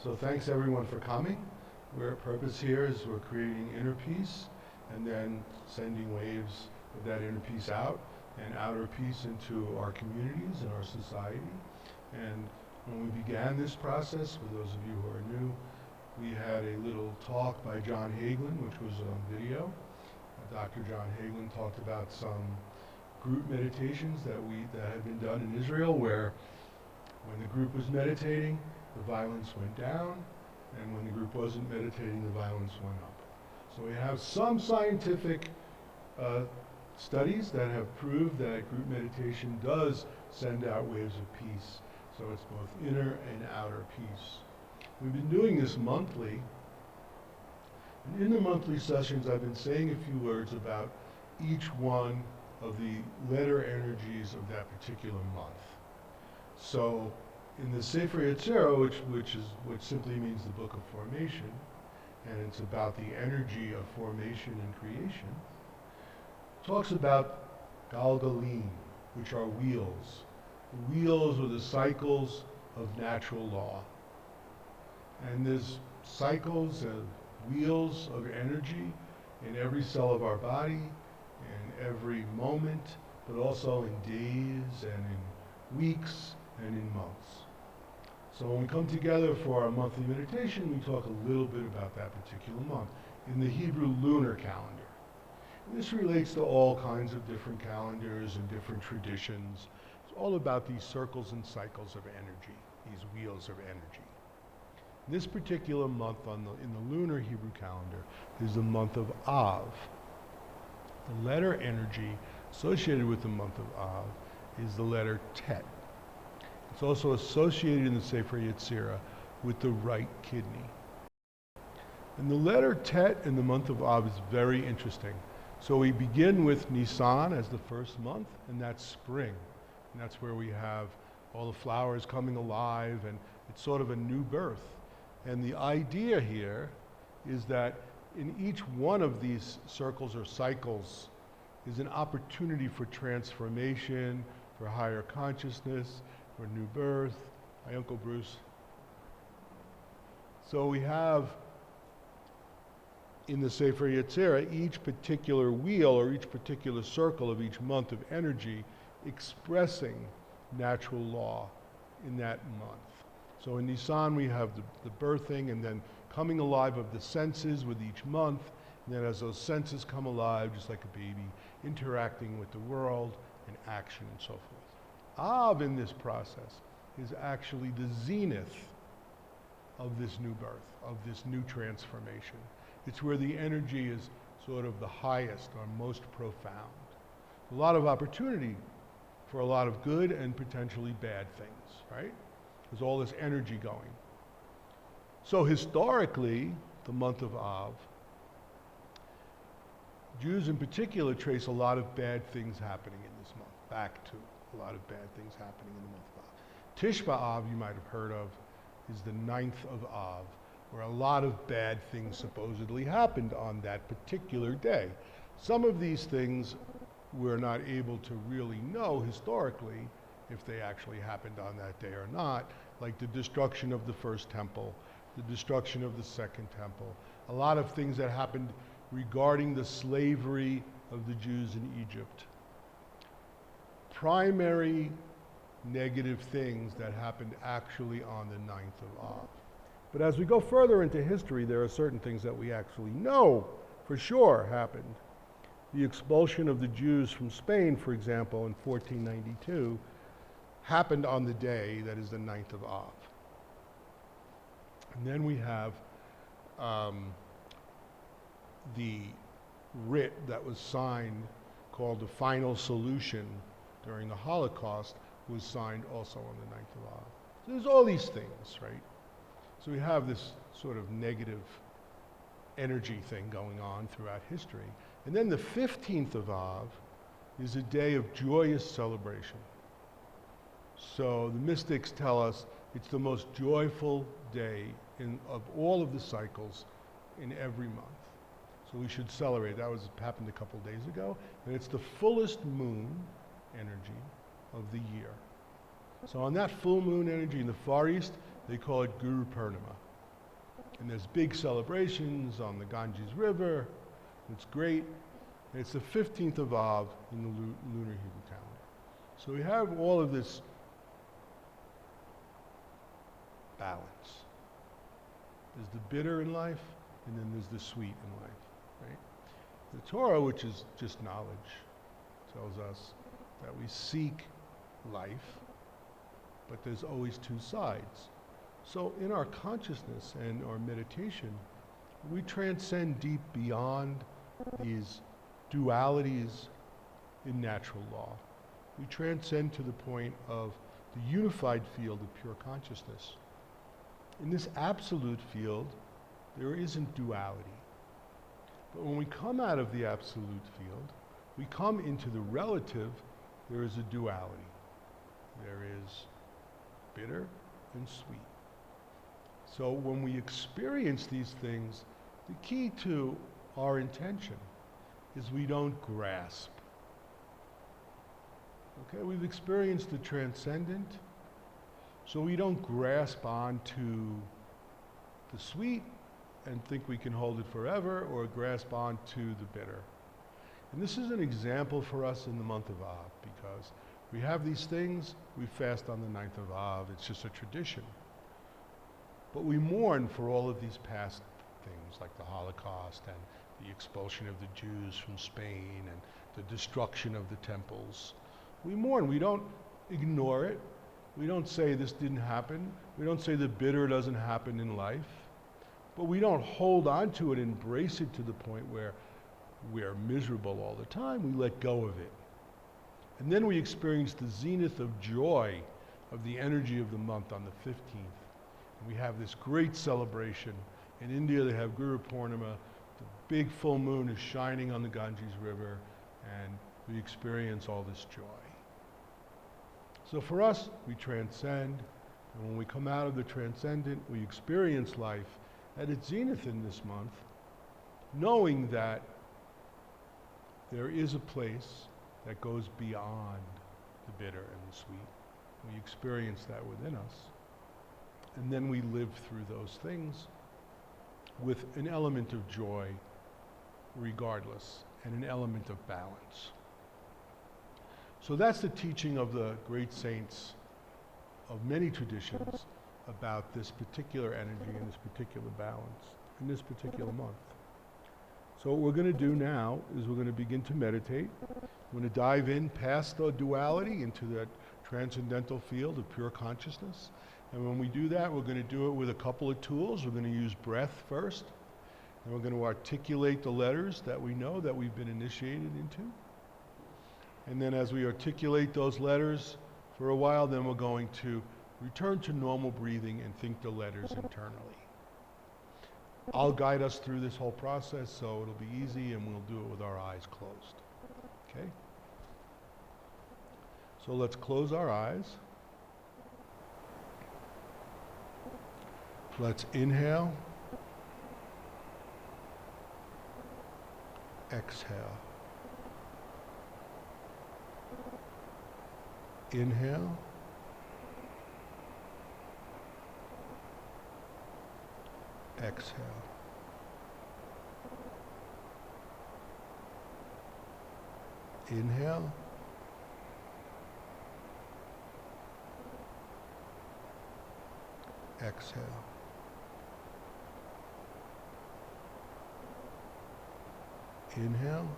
So thanks everyone for coming. Our purpose here is we're creating inner peace and then sending waves of that inner peace out and outer peace into our communities and our society. And when we began this process, for those of you who are new, we had a little talk by John Hagelin, which was on video. Dr. John Hagelin talked about some group meditations that had been done in Israel, where when the group was meditating, the violence went down, and when the group wasn't meditating, the violence went up. So we have some scientific studies that have proved that group meditation does send out waves of peace. So it's both inner and outer peace. We've been doing this monthly. And in the monthly sessions, I've been saying a few words about each one of the letter energies of that particular month. So in the Sefer Yetzirah, which simply means the book of formation, and it's about the energy of formation and creation, talks about Galgalim, which are wheels. The wheels are the cycles of natural law. And there's cycles of wheels of energy in every cell of our body, in every moment, but also in days and in weeks and in months. So when we come together for our monthly meditation, we talk a little bit about that particular month in the Hebrew lunar calendar. And this relates to all kinds of different calendars and different traditions. It's all about these circles and cycles of energy, these wheels of energy. This particular month in the lunar Hebrew calendar is the month of Av. The letter energy associated with the month of Av is the letter Tet. It's also associated in the Sefer Yetzirah with the right kidney. And the letter Tet in the month of Av is very interesting. So we begin with Nisan as the first month, and that's spring. And that's where we have all the flowers coming alive, and it's sort of a new birth. And the idea here is that in each one of these circles or cycles is an opportunity for transformation, for higher consciousness, for new birth. Hi, Uncle Bruce. So we have in the Sefer Yetzirah each particular wheel or each particular circle of each month of energy expressing natural law in that month. So in Nisan we have the birthing and then coming alive of the senses with each month, and then as those senses come alive, just like a baby, interacting with the world and action and so forth. Av in this process is actually the zenith of this new birth, of this new transformation. It's where the energy is sort of the highest or most profound. A lot of opportunity for a lot of good and potentially bad things, right? There's all this energy going. So historically, the month of Av, Jews in particular trace a lot of bad things happening in this month, back to a lot of bad things happening in the month of Av. Tish B'Av, you might have heard of, is the 9th of Av, where a lot of bad things supposedly happened on that particular day. Some of these things we're not able to really know historically if they actually happened on that day or not, like the destruction of the first temple, the destruction of the second temple, a lot of things that happened regarding the slavery of the Jews in Egypt. Primary negative things that happened actually on the 9th of Av. But as we go further into history, there are certain things that we actually know for sure happened. The expulsion of the Jews from Spain, for example, in 1492, happened on the day that is the 9th of Av. And then we have the writ that was signed called the Final Solution during the Holocaust was signed also on the 9th of Av. So there's all these things, right? So we have this sort of negative energy thing going on throughout history. And then the 15th of Av is a day of joyous celebration. So the mystics tell us it's the most joyful day of all of the cycles in every month. So we should celebrate. That happened a couple days ago. And it's the fullest moon energy of the year. So on that full moon energy in the Far East, they call it Guru Purnima. And there's big celebrations on the Ganges River. It's great. And it's the 15th of Av in the lunar Hebrew calendar. So we have all of this balance. There's the bitter in life, and then there's the sweet in life, right? The Torah, which is just knowledge, tells us that we seek life, but there's always two sides. So in our consciousness and our meditation, we transcend deep beyond these dualities in natural law. We transcend to the point of the unified field of pure consciousness. In this absolute field, there isn't duality. But when we come out of the absolute field, we come into the relative, there is a duality. There is bitter and sweet. So when we experience these things, the key to our intention is we don't grasp. Okay, we've experienced the transcendent, so we don't grasp onto the sweet and think we can hold it forever, or grasp onto the bitter. And this is an example for us in the month of Av, because we have these things, we fast on the 9th of Av, it's just a tradition. But we mourn for all of these past things, like the Holocaust and the expulsion of the Jews from Spain and the destruction of the temples. We mourn, we don't ignore it. We don't say this didn't happen. We don't say the bitter doesn't happen in life. But we don't hold on to it, embrace it to the point where we're miserable all the time. We let go of it. And then we experience the zenith of joy of the energy of the month on the 15th. And we have this great celebration. In India, they have Guru Purnima. The big full moon is shining on the Ganges River, and we experience all this joy. So for us, we transcend, and when we come out of the transcendent, we experience life at its zenith in this month, knowing that there is a place that goes beyond the bitter and the sweet. We experience that within us. And then we live through those things with an element of joy regardless, and an element of balance. So that's the teaching of the great saints of many traditions about this particular energy and this particular balance in this particular month. So what we're going to do now is we're going to begin to meditate. We're going to dive in past the duality into that transcendental field of pure consciousness. And when we do that, we're going to do it with a couple of tools. We're going to use breath first, and we're going to articulate the letters that we know that we've been initiated into. And then as we articulate those letters for a while, then we're going to return to normal breathing and think the letters internally. I'll guide us through this whole process, so it'll be easy, and we'll do it with our eyes closed. Okay? So let's close our eyes. Let's inhale. Exhale. Inhale. Exhale. Inhale. Exhale. Inhale.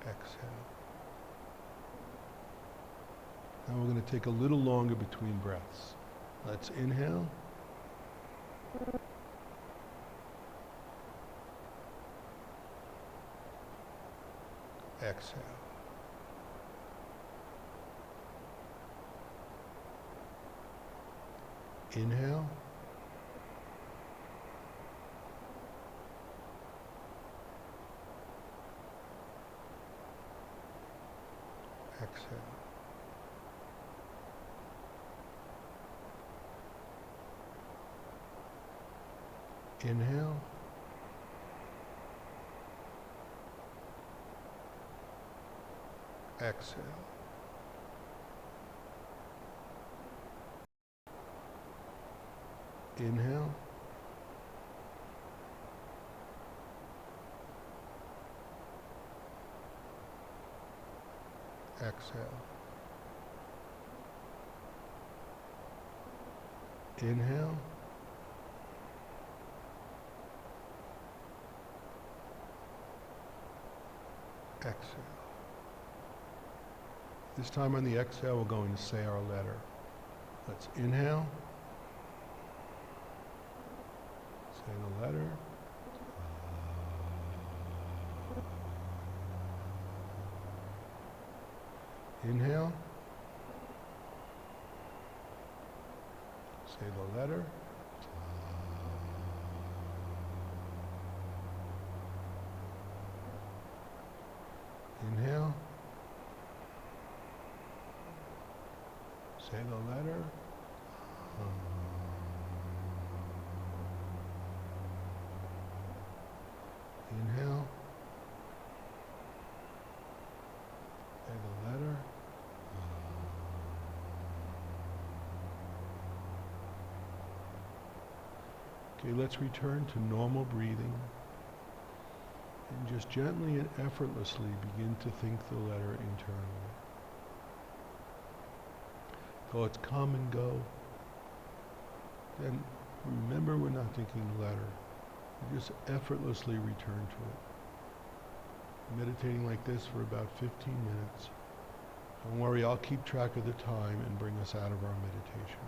Exhale. Now we're going to take a little longer between breaths. Let's inhale. Exhale. Inhale. Exhale. Inhale. Exhale. Inhale. Exhale. Inhale. Exhale. This time on the exhale, we're going to say our letter. Let's inhale. Say the letter. Inhale. Say the letter. Inhale. Say the letter. Inhale. Say the letter. Okay, let's return to normal breathing and just gently and effortlessly begin to think the letter internally. Thoughts come and go. Then remember, we're not thinking the letter. We just effortlessly return to it. Meditating like this for about 15 minutes. Don't worry, I'll keep track of the time and bring us out of our meditation.